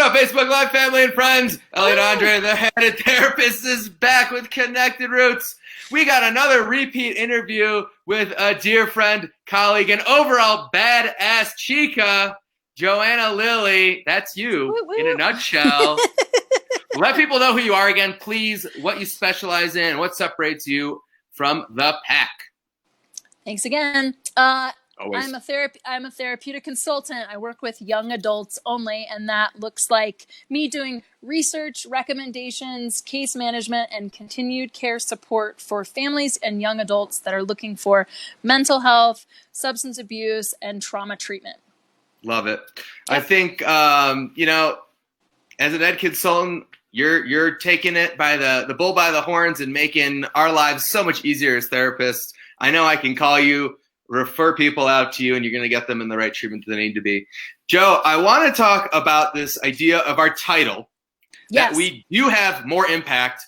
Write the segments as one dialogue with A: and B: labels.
A: up, Facebook Live family and friends? Elliot Andre, the headed therapist, is back with Connected Roots. We got another repeat interview with a dear friend, colleague, and overall badass chica, Joanna Lilley. That's you in a nutshell. Let people know who you are again, please, what you specialize in, what separates you from the pack.
B: Thanks again.
A: Always.
B: I'm a therapeutic consultant. I work with young adults only, and that looks like me doing research, recommendations, case management, and continued care support for families and young adults that are looking for mental health, substance abuse, and trauma treatment.
A: Love it.
B: Yep.
A: I think, as an ed consultant, you're taking it by the bull by the horns and making our lives so much easier as therapists. I know I can call you, refer people out to you, and you're going to get them in the right treatment that they need to be. Joe, I want to talk about this idea of our title, that you have more impact,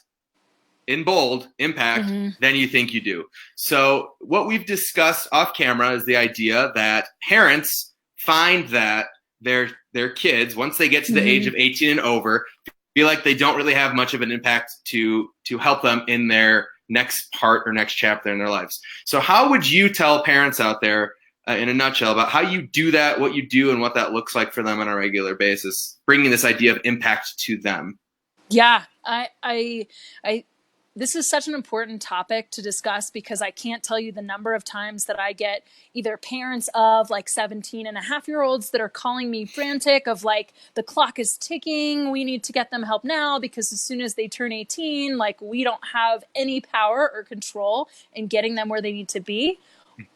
A: in bold, impact, than you think you do. So what we've discussed off camera is the idea that parents find that their kids, once they get to the age of 18 and over, feel like they don't really have much of an impact to help them in their next part or next chapter in their lives. So how would you tell parents out there in a nutshell about how you do that, what you do, and what that looks like for them on a regular basis, bringing this idea of impact to them?
B: Yeah, this is such an important topic to discuss because I can't tell you the number of times that I get either parents of like 17-and-a-half-year-olds that are calling me frantic of like, the clock is ticking. We need to get them help now because as soon as they turn 18, like we don't have any power or control in getting them where they need to be.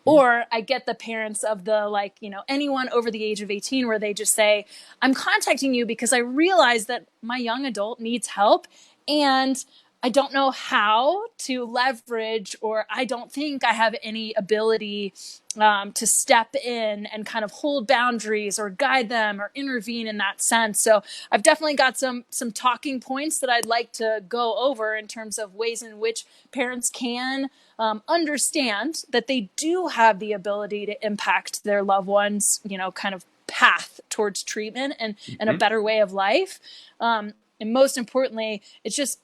B: Or I get the parents of the anyone over the age of 18 where they just say, I'm contacting you because I realize that my young adult needs help and I don't know how to leverage, or I don't think I have any ability to step in and kind of hold boundaries or guide them or intervene in that sense. So I've definitely got some talking points that I'd like to go over in terms of ways in which parents can understand that they do have the ability to impact their loved ones, kind of path towards treatment and a better way of life. And most importantly, it's just,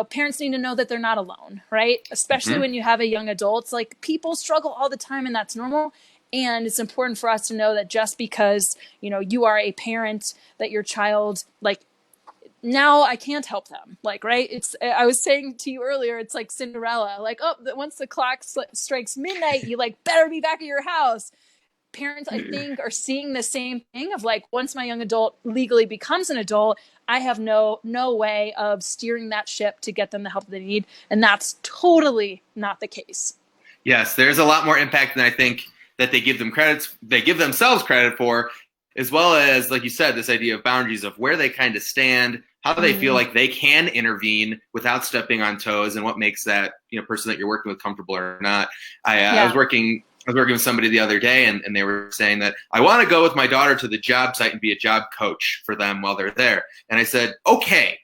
B: parents need to know that they're not alone, right? Especially when you have a young adult. Like people struggle all the time and that's normal. And it's important for us to know that just because, you are a parent, that your child, now I can't help them. Right? I was saying to you earlier, it's like Cinderella, once the clock strikes midnight, you better be back at your house. Parents, I think, are seeing the same thing of once my young adult legally becomes an adult, I have no way of steering that ship to get them the help they need. And that's totally not the case.
A: Yes, there's a lot more impact than I think that they give themselves credit for, as well as, like you said, this idea of boundaries of where they kind of stand, how do they feel like they can intervene without stepping on toes, and what makes that person that you're working with comfortable or not. I was working with somebody the other day and they were saying that I want to go with my daughter to the job site and be a job coach for them while they're there. And I said, okay,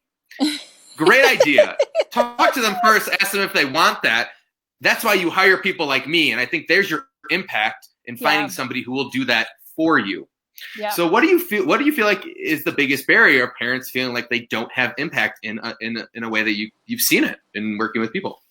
A: great idea. Talk to them first, ask them if they want that. That's why you hire people like me. And I think there's your impact in finding somebody who will do that for you. Yeah. So what do you feel like is the biggest barrier of parents feeling like they don't have impact in a way that you've seen it in working with people?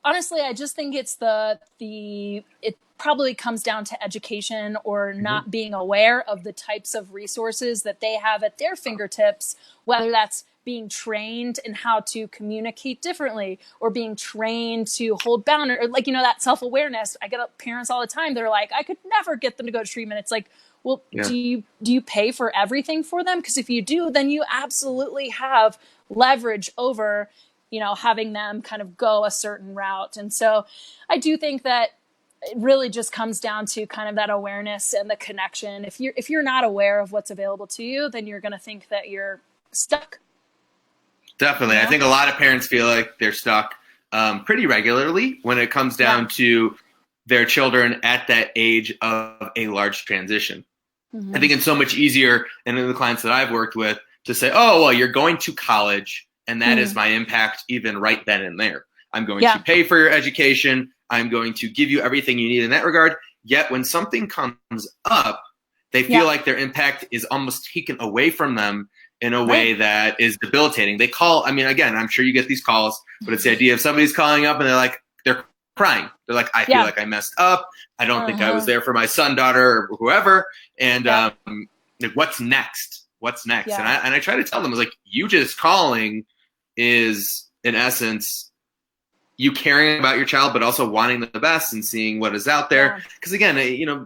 B: Honestly, I just think it's it probably comes down to education or not being aware of the types of resources that they have at their fingertips, whether that's being trained in how to communicate differently or being trained to hold boundaries, or that self-awareness. I get parents all the time. They're like, I could never get them to go to treatment. It's like, well, do you pay for everything for them? Because if you do, then you absolutely have leverage over having them kind of go a certain route. And so I do think that it really just comes down to kind of that awareness and the connection. If you're not aware of what's available to you, then you're going to think that you're stuck.
A: Definitely. I think a lot of parents feel like they're stuck pretty regularly when it comes down to their children at that age of a large transition. I think it's so much easier, and in the clients that I've worked with, to say, oh, well, you're going to college, and that is my impact even right then and there. I'm going to pay for your education. I'm going to give you everything you need in that regard. Yet when something comes up, they feel like their impact is almost taken away from them in a way that is debilitating. They call, I mean, again, I'm sure you get these calls, but it's the idea of somebody's calling up and they're crying. They're like, I feel like I messed up. I don't think I was there for my son, daughter, or whoever. And like, what's next? What's next?
B: Yeah.
A: And I try to tell them, I was like, you just calling is in essence you caring about your child, but also wanting the best and seeing what is out there. Because again, you know,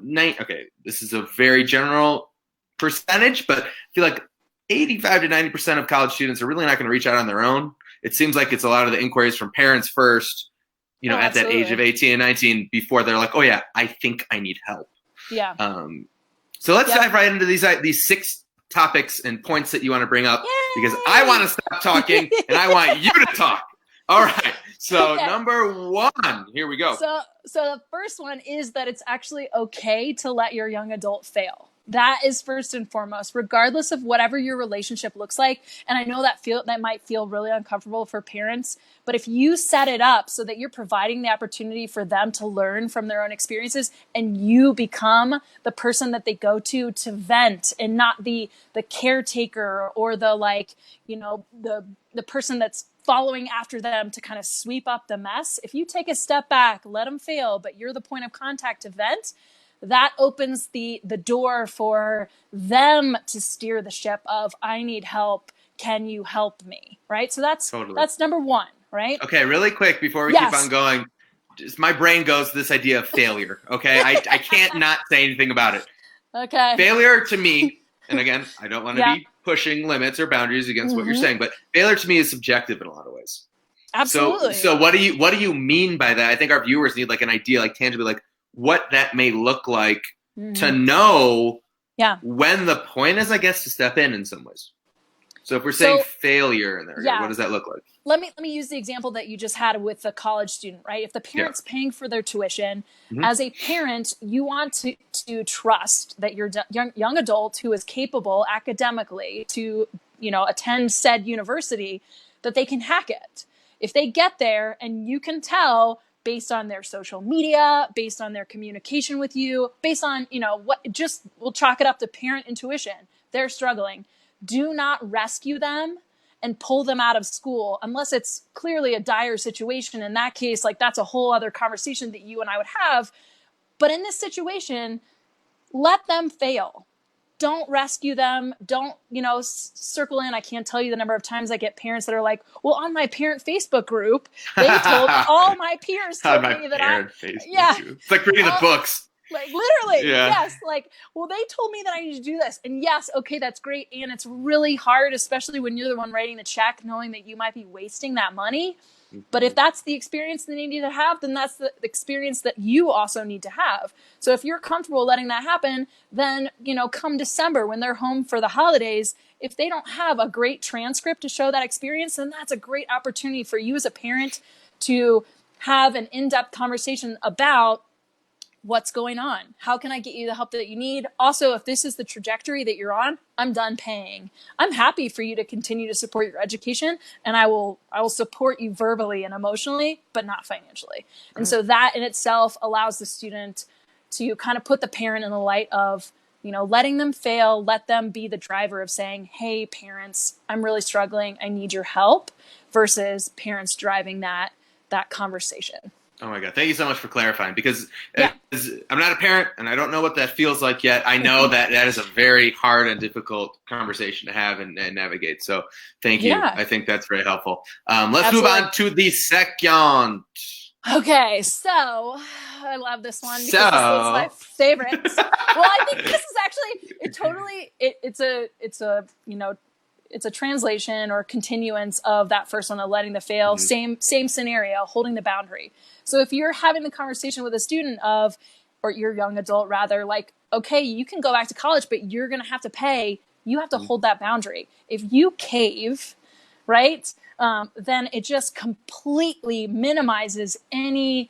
A: this is a very general percentage, but I feel like 85 to 90% of college students are really not going to reach out on their own. It seems like it's a lot of the inquiries from parents first, you know, at that age of 18 and 19 before they're like, oh yeah, I think I need help.
B: Yeah.
A: So let's dive right into these 6 topics and points that you want to bring up, because I want to stop talking and I want you to talk. All right. So number 1, here we go.
B: So the first one is that it's actually okay to let your young adult fail. That is first and foremost, regardless of whatever your relationship looks like. And I know that might feel really uncomfortable for parents, but if you set it up so that you're providing the opportunity for them to learn from their own experiences, and you become the person that they go to vent, and not the caretaker or the, like, you know, the person that's following after them to kind of sweep up the mess. If you take a step back, let them fail, but you're the point of contact to vent, that opens the door for them to steer the ship of, I need help. Can you help me? Right. So that's number 1, right?
A: Okay. Really quick before we keep on going, just my brain goes to this idea of failure. Okay. I can't not say anything about it.
B: Okay.
A: Failure to me, and again, I don't want to be pushing limits or boundaries against what you're saying, but failure to me is subjective in a lot of ways.
B: Absolutely.
A: So what do you mean by that? I think our viewers need like an idea, like tangibly, like what that may look like to know when the point is, I guess, to step in some ways. So if we're saying failure in there, what does that look like?
B: Let me use the example that you just had with the college student, right? If the parent's paying for their tuition, as a parent, you want to trust that your young adult who is capable academically to, you know, attend said university, that they can hack it. If they get there and you can tell based on their social media, based on their communication with you, based on, you know, we'll chalk it up to parent intuition. They're struggling. Do not rescue them and pull them out of school unless it's clearly a dire situation. In that case, like, that's a whole other conversation that you and I would have. But in this situation, let them fail. Don't rescue them. Don't, you know, circle in. I can't tell you the number of times I get parents that are like, well, on my parent Facebook group, they told all my peers told me that
A: it's like reading the books.
B: Like, literally, yes. Like, well, they told me that I need to do this. And yes, okay, that's great. And it's really hard, especially when you're the one writing the check, knowing that you might be wasting that money. But if that's the experience that they need to have, then that's the experience that you also need to have. So if you're comfortable letting that happen, then, you know, come December when they're home for the holidays, if they don't have a great transcript to show that experience, then that's a great opportunity for you as a parent to have an in-depth conversation about what's going on. How can I get you the help that you need? Also, if this is the trajectory that you're on, I'm done paying. I'm happy for you to continue to support your education, and I will support you verbally and emotionally, but not financially. And so that in itself allows the student to kind of put the parent in the light of, you know, letting them fail, let them be the driver of saying, hey, parents, I'm really struggling. I need your help, versus parents driving that conversation.
A: Oh my God. Thank you so much for clarifying, because I'm not a parent and I don't know what that feels like yet. I know that is a very hard and difficult conversation to have and navigate. So thank you. I think that's very helpful. Let's move on to the second.
B: Okay. So I love this one because this is my favorite. Well, I think this is actually, it's a translation or continuance of that first one of letting the fail. Same scenario, holding the boundary. So if you're having the conversation with a student or your young adult rather, like, okay, you can go back to college, but you're going to have to pay. You have to hold that boundary. If you cave, right, then it just completely minimizes any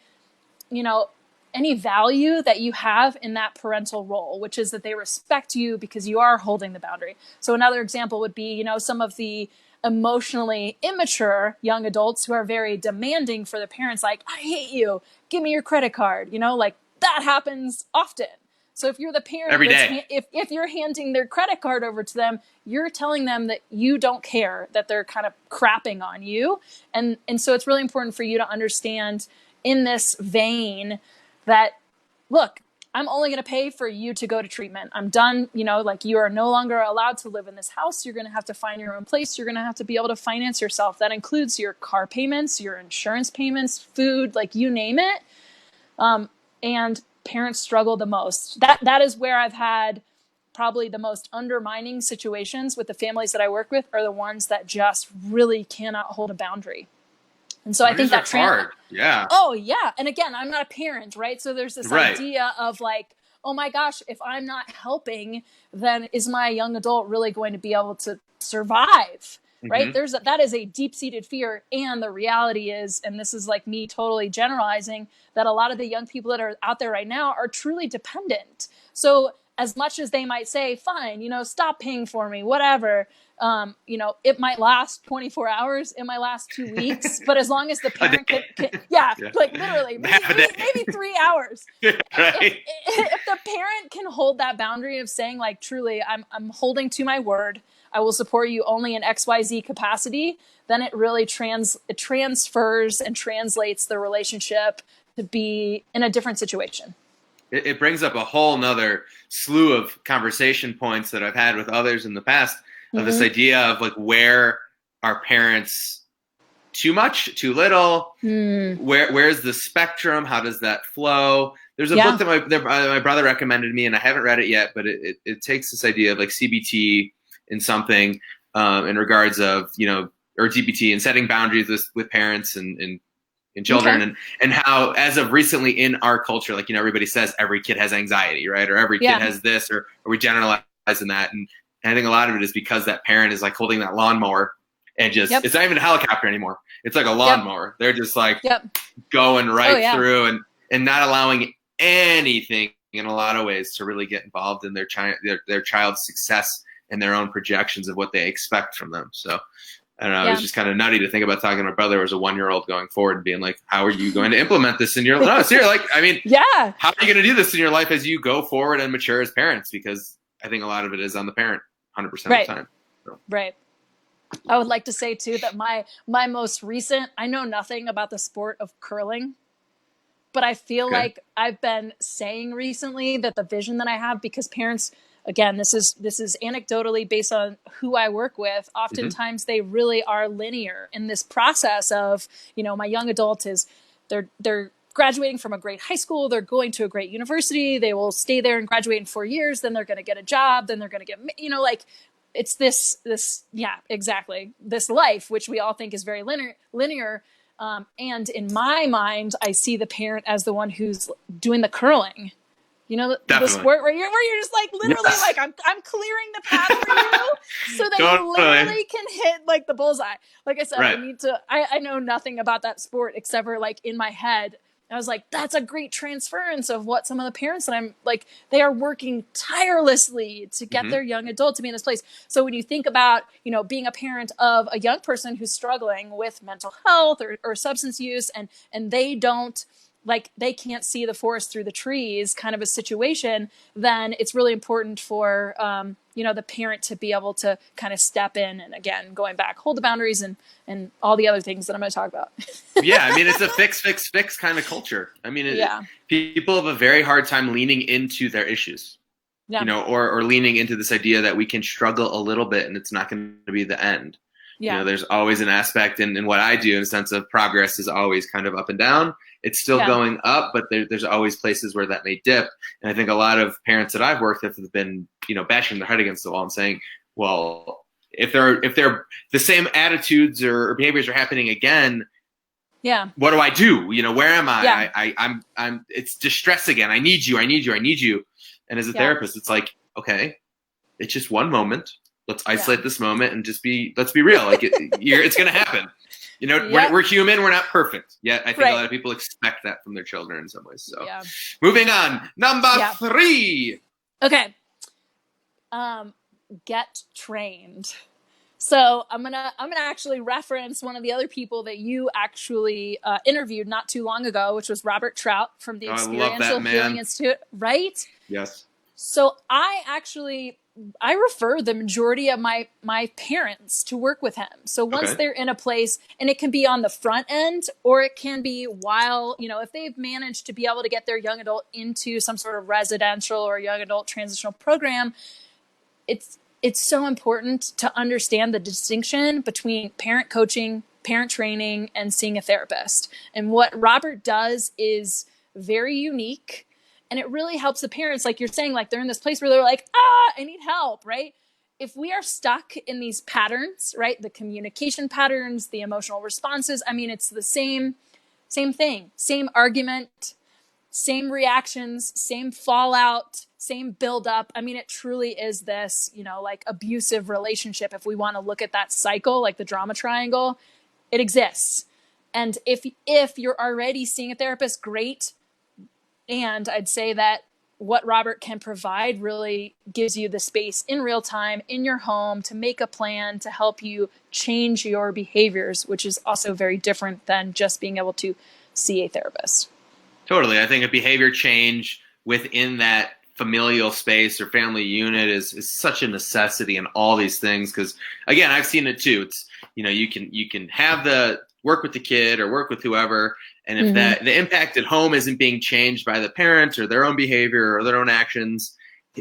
B: value that you have in that parental role, which is that they respect you because you are holding the boundary. So another example would be, some of the emotionally immature young adults who are very demanding for the parents, like, I hate you, give me your credit card, like that happens often. So if you're the parent,
A: every day.
B: if you're handing their credit card over to them, you're telling them that you don't care, that they're kind of crapping on you. And so it's really important for you to understand in this vein that, look, I'm only going to pay for you to go to treatment. I'm done. You know, like, you are no longer allowed to live in this house. You're going to have to find your own place. You're going to have to be able to finance yourself. That includes your car payments, your insurance payments, food, like, you name it. And parents struggle the most. That is where I've had probably the most undermining situations with the families that I work with, are the ones that just really cannot hold a boundary. And so I think that
A: hard. Yeah.
B: Oh yeah. And again, I'm not a parent, right? So there's this idea of like, oh my gosh, if I'm not helping, then is my young adult really going to be able to survive? Right? That is a deep-seated fear. And the reality is, and this is like me totally generalizing, that a lot of the young people that are out there right now are truly dependent. So as much as they might say, fine, you know, stop paying for me, whatever, you know, it might last 24 hours, it might last 2 weeks, but as long as the parent can like literally, maybe 3 hours.
A: Right.
B: If the parent can hold that boundary of saying, like, truly, I'm holding to my word, I will support you only in XYZ capacity, then it really transfers and translates the relationship to be in a different situation.
A: It brings up a whole nother slew of conversation points that I've had with others in the past, of this idea of like, where are parents too much, too little? Where's the spectrum? How does that flow? There's a book that my brother recommended me, and I haven't read it yet, but it takes this idea of like CBT in something in regards of, you know, or DBT, and setting boundaries with parents and children, and how, as of recently in our culture, like, you know, everybody says every kid has anxiety, right? Or every kid has this, or we generalize in that. And I think a lot of it is because that parent is like holding that lawnmower and just, it's not even a helicopter anymore. It's like a lawnmower. They're just like going right through and not allowing anything in a lot of ways to really get involved in their child's success and their own projections of what they expect from them. So I don't know. It's just kind of nutty to think about talking to my brother as a 1-year-old going forward and being like, how are you going to implement this in your life? No, seriously, like, I mean, how are you going to do this in your life as you go forward and mature as parents? Because I think a lot of it is on the parent 100% of the time. So.
B: Right. I would like to say too that my most recent, I know nothing about the sport of curling, but I feel like I've been saying recently that the vision that I have, because parents, again, this is anecdotally based on who I work with. Oftentimes they really are linear in this process of, you know, my young adult is they're graduating from a great high school, they're going to a great university, they will stay there and graduate in 4 years, then they're going to get a job, then they're going to get, you know, like, it's this life, which we all think is very linear. And in my mind, I see the parent as the one who's doing the curling. You know, the sport where you're just like literally like I'm clearing the path for you so that you literally can hit like the bullseye. Like I said, I know nothing about that sport except for like in my head. I was like, that's a great transference of what some of the parents that I'm like, they are working tirelessly to get their young adult to be in this place. So when you think about, you know, being a parent of a young person who's struggling with mental health or substance use, and they don't, like, they can't see the forest through the trees kind of a situation, then it's really important for, you know, the parent to be able to kind of step in and, again, going back, hold the boundaries and all the other things that I'm going to talk about.
A: I mean, it's a fix kind of culture. I mean, people have a very hard time leaning into their issues, you know, or leaning into this idea that we can struggle a little bit and it's not going to be the end. You know, there's always an aspect in what I do in a sense of progress is always kind of up and down. It's still going up, but there's always places where that may dip. And I think a lot of parents that I've worked with have been, you know, bashing their head against the wall and saying, well, if they're the same attitudes or behaviors are happening again, what do I do? You know, where am I? I'm it's distress again. I need you. And as a therapist, it's like, okay, it's just one moment. Let's isolate this moment and let's be real. Like it's going to happen. You know, we're human. We're not perfect yet. I think a lot of people expect that from their children in some ways. So moving on, number 3.
B: Okay. Get trained. So I'm gonna actually reference one of the other people that you actually interviewed not too long ago, which was Robert Trout from the Experiential Healing Institute. Right?
A: Yes.
B: So I refer the majority of my parents to work with him. So once they're in a place, and it can be on the front end, or it can be while, if they've managed to be able to get their young adult into some sort of residential or young adult transitional program, it's so important to understand the distinction between parent coaching, parent training, and seeing a therapist. And what Robert does is very unique. And it really helps the parents, like you're saying, like they're in this place where they're like, I need help, right? If we are stuck in these patterns, right? The communication patterns, the emotional responses, I mean, it's the same thing, same argument, same reactions, same fallout, same buildup. I mean, it truly is this, like abusive relationship. If we want to look at that cycle, like the drama triangle, it exists. And if you're already seeing a therapist, great. And I'd say that what Robert can provide really gives you the space in real time in your home to make a plan to help you change your behaviors, which is also very different than just being able to see a therapist.
A: Totally. I think a behavior change within that familial space or family unit is such a necessity in all these things. Because again, I've seen it too. It's, you can have the work with the kid or work with whoever. And if the impact at home isn't being changed by the parent or their own behavior or their own actions,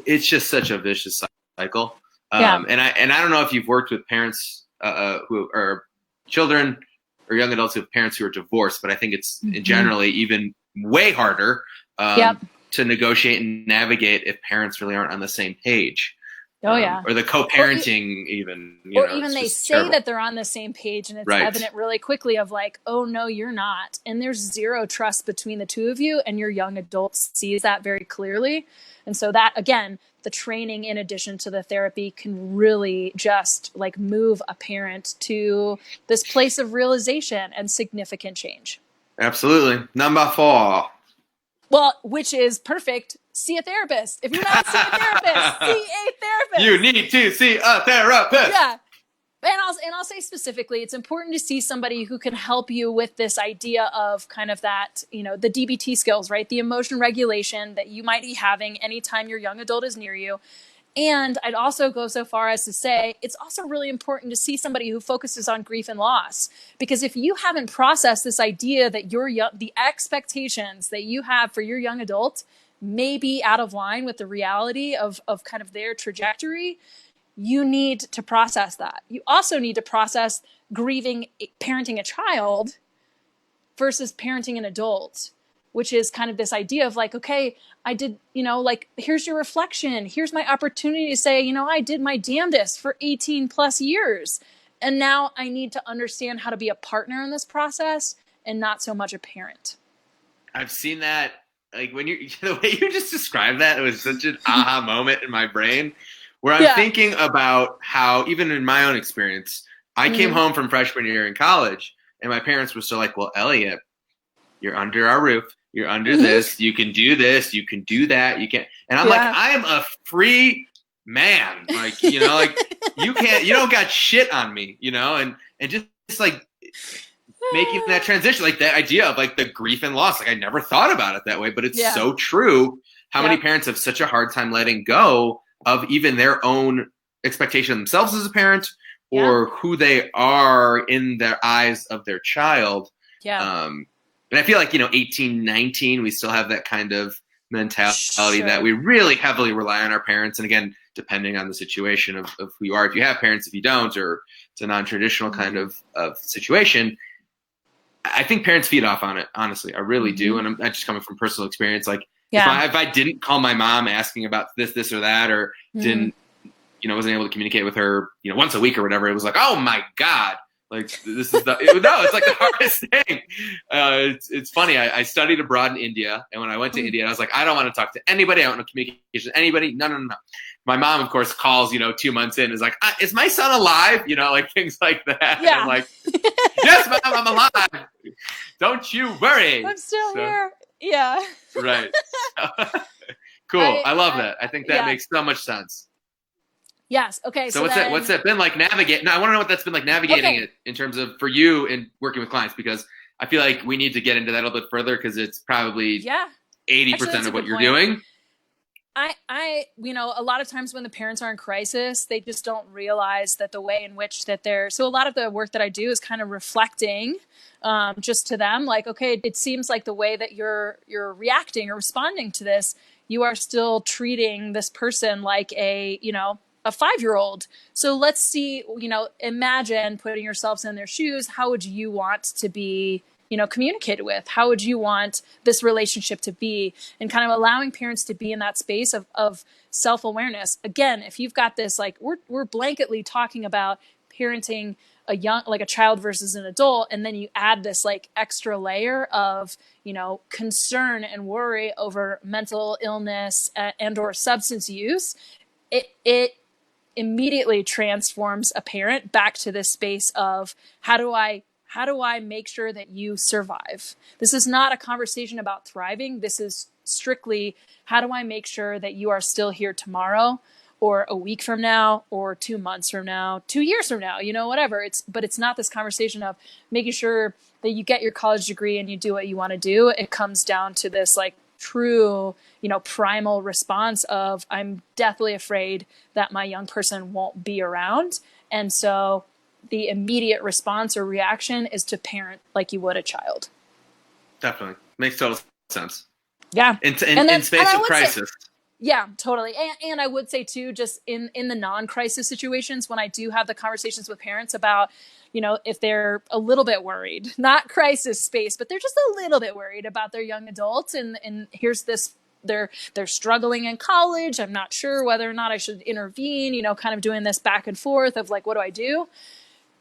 A: it's just such a vicious cycle. And I don't know if you've worked with parents who are children or young adults who have parents who are divorced, but I think it's generally even way harder to negotiate and navigate if parents really aren't on the same page. Or the co-parenting even.
B: Or even they say terrible. That they're on the same page, and it's evident really quickly of like, oh, no, you're not. And there's zero trust between the two of you, and your young adult sees that very clearly. And so that, again, the training in addition to the therapy can really just like move a parent to this place of realization and significant change.
A: Absolutely. Number 4.
B: Well, which is perfect. See a therapist. If you're not seeing a therapist, see a therapist.
A: You need to see a therapist.
B: Yeah. And I'll say specifically, it's important to see somebody who can help you with this idea of kind of that, the DBT skills, right? The emotion regulation that you might be having anytime your young adult is near you. And I'd also go so far as to say, it's also really important to see somebody who focuses on grief and loss. Because if you haven't processed this idea that the expectations that you have for your young adult may be out of line with the reality of kind of their trajectory, you need to process that. You also need to process parenting a child versus parenting an adult, which is kind of this idea of like, okay, I did, like, here's your reflection. Here's my opportunity to say, I did my damnedest for 18 plus years. And now I need to understand how to be a partner in this process and not so much a parent.
A: I've seen that. Like the way you just described that, it was such an aha moment in my brain where I'm thinking about how, even in my own experience, I came home from freshman year in college and my parents were still like, well, Elliot, you're under our roof. You're under this. You can do this. You can do that. You can. And I'm like, I am a free man. Like, like you don't got shit on me, and just like making that transition, like that idea of like the grief and loss. Like I never thought about it that way, but it's so true. How many parents have such a hard time letting go of even their own expectation of themselves as a parent or who they are in the eyes of their child. And I feel like, 18, 19, we still have that kind of mentality that we really heavily rely on our parents. And again, depending on the situation of who you are, if you have parents, if you don't, or it's a non-traditional kind of situation, I think parents feed off on it, honestly. I really do. And I'm just coming from personal experience. Like if I didn't call my mom asking about this or that, or didn't, wasn't able to communicate with her, once a week or whatever, it was like, oh my God. Like this is it's like the hardest thing. It's funny. I studied abroad in India, and when I went to India, I was like, I don't want to talk to anybody. I don't want to communicate with anybody. No. My mom, of course, calls 2 months in, is like, is my son alive? Like things like that. Yeah. And I'm like, yes, mom, I'm alive. Don't you worry.
B: I'm still here. Yeah.
A: Right. Cool. I love that. I think that makes so much sense.
B: Yes. Okay.
A: So what's that been like navigating? No, I want to know what that's been like navigating it in terms of for you in working with clients, because I feel like we need to get into that a little bit further because it's probably 80% of what you're doing.
B: a lot of times when the parents are in crisis, they just don't realize that the way in which that so a lot of the work that I do is kind of reflecting just to them, like, okay, it seems like the way that you're reacting or responding to this, you are still treating this person like a 5-year-old. So let's see, imagine putting yourselves in their shoes. How would you want to be, communicated with? How would you want this relationship to be? And kind of allowing parents to be in that space of self-awareness. Again, if you've got this, like we're blanketly talking about parenting a child versus an adult, and then you add this like extra layer of, concern and worry over mental illness and or substance use, it immediately transforms a parent back to this space of how do I make sure that you survive? This is not a conversation about thriving. This is strictly, how do I make sure that you are still here tomorrow, or a week from now, or 2 months from now, 2 years from now, whatever. But it's not this conversation of making sure that you get your college degree and you do what you want to do. It comes down to this like true, primal response of, I'm deathly afraid that my young person won't be around. And so the immediate response or reaction is to parent like you would a child.
A: Definitely. Makes total sense.
B: Yeah.
A: In space of crisis.
B: Yeah, totally. And I would say too, just in the non-crisis situations, when I do have the conversations with parents about, if they're a little bit worried, not crisis space, but they're just a little bit worried about their young adults. And here's this, they're struggling in college. I'm not sure whether or not I should intervene, kind of doing this back and forth of like, what do I do?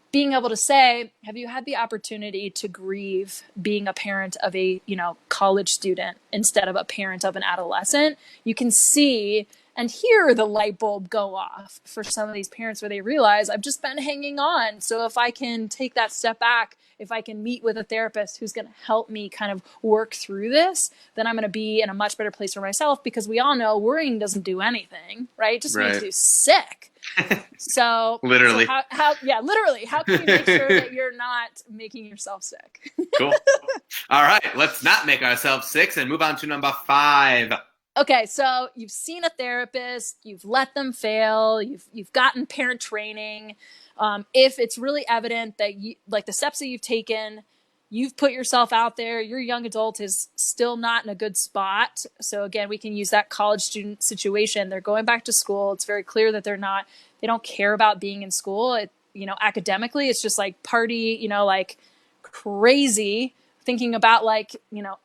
B: Being able to say, have you had the opportunity to grieve being a parent of a, college student instead of a parent of an adolescent? You can see and hear the light bulb go off for some of these parents where they realize, I've just been hanging on. So if I can take that step back, if I can meet with a therapist who's going to help me kind of work through this, then I'm going to be in a much better place for myself, because we all know worrying doesn't do anything, right? It just makes you sick. So
A: literally,
B: literally, how can you make sure that you're not making yourself sick?
A: Cool. All right, let's not make ourselves sick and move on to number 5.
B: Okay, so you've seen a therapist, you've let them fail, you've gotten parent training. If it's really evident that you, like the steps that you've taken, you've put yourself out there, your young adult is still not in a good spot. So again, we can use that college student situation. They're going back to school. It's very clear that they don't care about being in school. Academically, it's just like party, like crazy, thinking about like,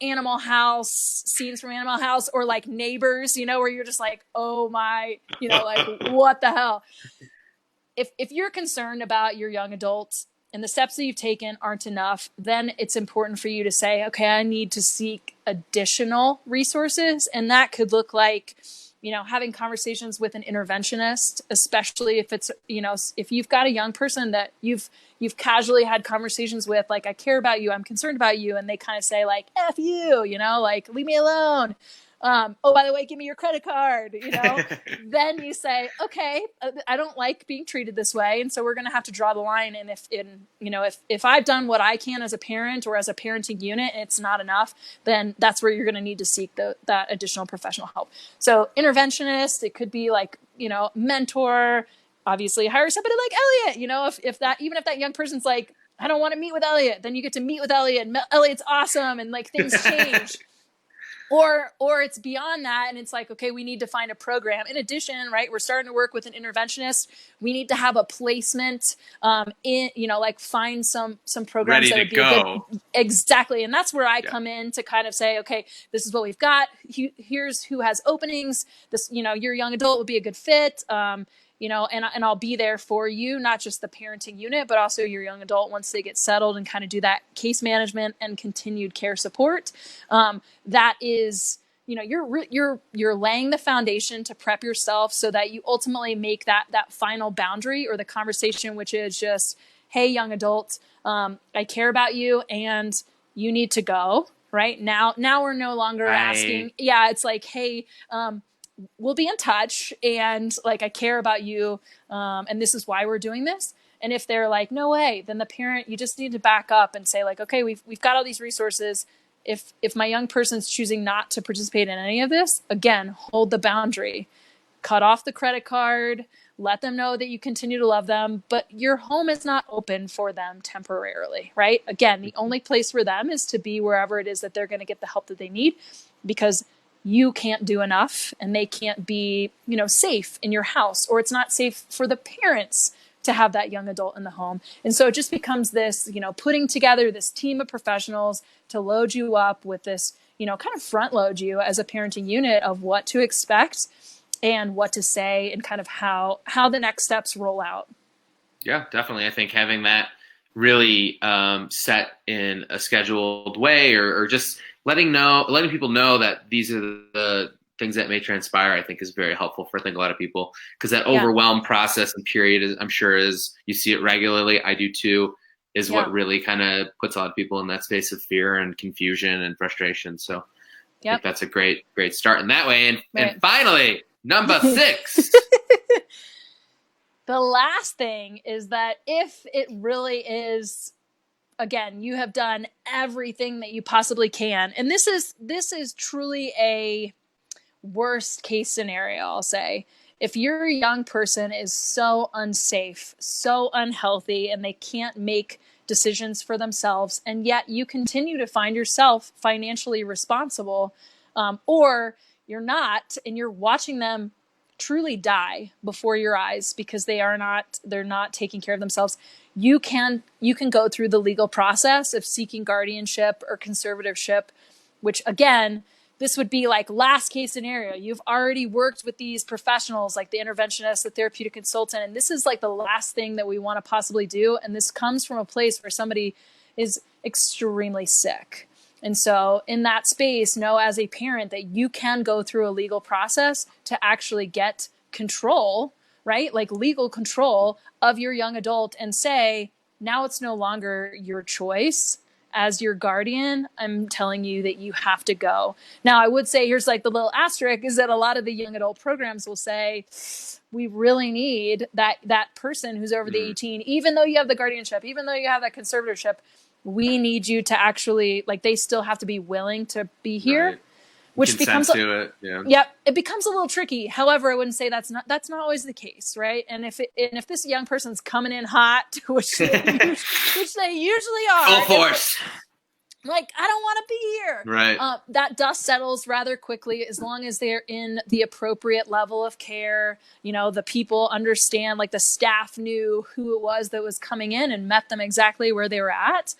B: Animal House, scenes from Animal House, or like Neighbors, where you're just like, oh my, like what the hell? If you're concerned about your young adults and the steps that you've taken aren't enough, then it's important for you to say, okay, I need to seek additional resources. And that could look like, having conversations with an interventionist, especially if it's, if you've got a young person that you've casually had conversations with, like, I care about you, I'm concerned about you. And they kind of say like, F you, like, leave me alone. Oh, by the way, give me your credit card, then you say, okay, I don't like being treated this way. And so we're going to have to draw the line. And if I've done what I can as a parent or as a parenting unit, and it's not enough, then that's where you're going to need to seek that additional professional help. So interventionist, it could be like, mentor, obviously hire somebody like Elliot, if that young person's like, I don't want to meet with Elliot, then you get to meet with Elliot, and Elliot's awesome. And like things change. Or it's beyond that, and it's like, okay, we need to find a program. In addition, right, we're starting to work with an interventionist. We need to have a placement find some programs that would be good. Exactly. And that's where I come in to kind of say, okay, this is what we've got. Here's who has openings. This, your young adult would be a good fit. And I'll be there for you, not just the parenting unit, but also your young adult once they get settled and kind of do that case management and continued care support. That is, you're laying the foundation to prep yourself so that you ultimately make that final boundary or the conversation, which is just, hey, young adult, I care about you and you need to go. Right now we're no longer asking. Yeah, it's like, hey, we'll be in touch, and like, I care about you, and this is why we're doing this. And if they're like, no way, then the parent, you just need to back up and say like, okay, we've got all these resources. if my young person's choosing not to participate in any of this, again, hold the boundary, cut off the credit card, let them know that you continue to love them, but your home is not open for them temporarily, right? Again, the only place for them is to be wherever it is that they're going to get the help that they need, because you can't do enough and they can't be, safe in your house, or it's not safe for the parents to have that young adult in the home. And so it just becomes this, putting together this team of professionals to load you up with this, kind of front load you as a parenting unit of what to expect and what to say and kind of how the next steps roll out.
A: Yeah, definitely. I think having that really set in a scheduled way, or just letting people know that these are the things that may transpire, I think is very helpful for, I think, a lot of people, because that overwhelm process and period is, I'm sure, is, you see it regularly. I do too, is what really kind of puts a lot of people in that space of fear and confusion and frustration. So I think that's a great start in that way. And finally, number 6.
B: The last thing is that if it really is, again, you have done everything that you possibly can, and this is truly a worst case scenario, I'll say. If your young person is so unsafe, so unhealthy, and they can't make decisions for themselves, and yet you continue to find yourself financially responsible, or you're not, and you're watching them truly die before your eyes because they're not taking care of themselves, you can go through the legal process of seeking guardianship or conservatorship, which, again, this would be like last case scenario. You've already worked with these professionals, like the interventionist, the therapeutic consultant, and this is like the last thing that we want to possibly do. And this comes from a place where somebody is extremely sick. And so in that space, know as a parent that you can go through a legal process to actually get control, right? Like legal control of your young adult, and say, now it's no longer your choice. As your guardian, I'm telling you that you have to go. Now, I would say, here's like the little asterisk, is that a lot of the young adult programs will say, we really need that person who's over the 18, even though you have the guardianship, even though you have that conservatorship, we need you to actually, like, they still have to be willing to be here. Right. Which becomes it becomes a little tricky. However, I wouldn't say that's not always the case, right? And if this young person's coming in hot, which they usually are,
A: full force,
B: like, I don't want to be here,
A: right?
B: That dust settles rather quickly as long as they're in the appropriate level of care. The people understand, like the staff knew who it was that was coming in and met them exactly where they were at.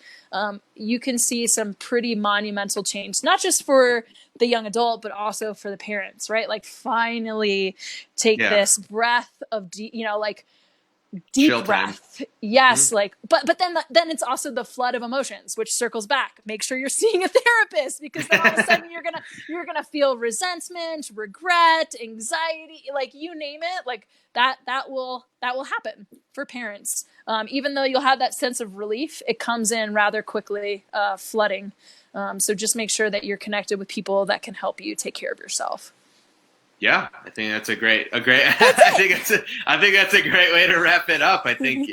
B: You can see some pretty monumental change, not just for the young adult, but also for the parents, right? Like, finally take this breath of deep breath. Yes. Mm-hmm. Like, but then it's also the flood of emotions, which circles back. Make sure you're seeing a therapist, because then all of a sudden you're going to feel resentment, regret, anxiety, like you name it, like that will happen for parents. Even though you'll have that sense of relief, it comes in rather quickly, flooding. So just make sure that you're connected with people that can help you take care of yourself.
A: Yeah, I think that's a great. I think that's a great way to wrap it up. I think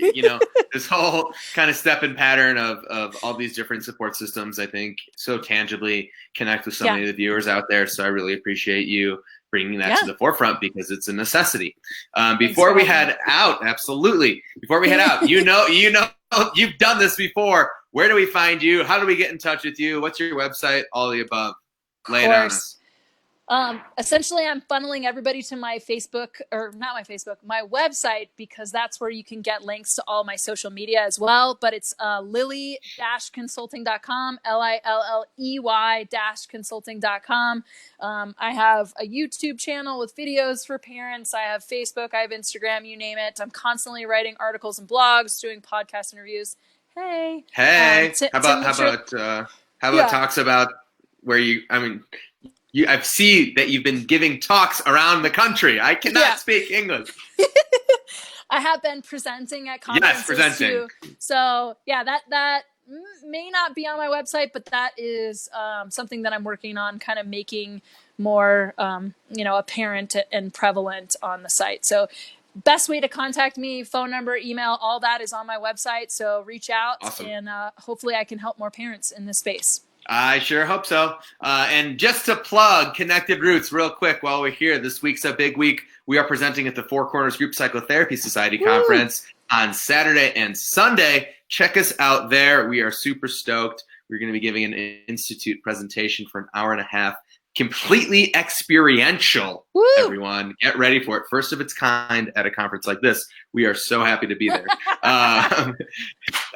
A: this whole kind of step and pattern of all these different support systems, I think, so tangibly connect with so many of the viewers out there. So I really appreciate you bringing that to the forefront, because it's a necessity. Before we head out, you've done this before. Where do we find you? How do we get in touch with you? What's your website? All the above. Lay it on us.
B: Essentially, I'm funneling everybody to my my website, because that's where you can get links to all my social media as well. But it's lilley-consulting.com, LILLEY-consulting.com. I have a YouTube channel with videos for parents. I have Facebook, I have Instagram, you name it. I'm constantly writing articles and blogs, doing podcast interviews. Hey.
A: How about talks about where I see that you've been giving talks around the country. I cannot speak English.
B: I have been presenting at conferences too. So that may not be on my website, but that is something that I'm working on, kind of making more apparent and prevalent on the site. So best way to contact me, phone number, email, all that is on my website. So reach out. Awesome. And hopefully I can help more parents in this space.
A: I sure hope so. And just to plug Connected Roots real quick while we're here, this week's a big week. We are presenting at the Four Corners Group Psychotherapy Society Conference on Saturday and Sunday. Check us out there. We are super stoked. We're going to be giving an institute presentation for an hour and a half. Completely experiential, everyone. Get ready for it. First of its kind at a conference like this. We are so happy to be there.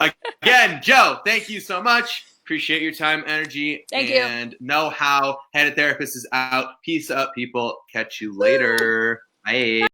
A: Again, Joe, thank you so much. Appreciate your time, energy, and know-how. Head of Therapist is out. Peace up, people. Catch you later. Bye.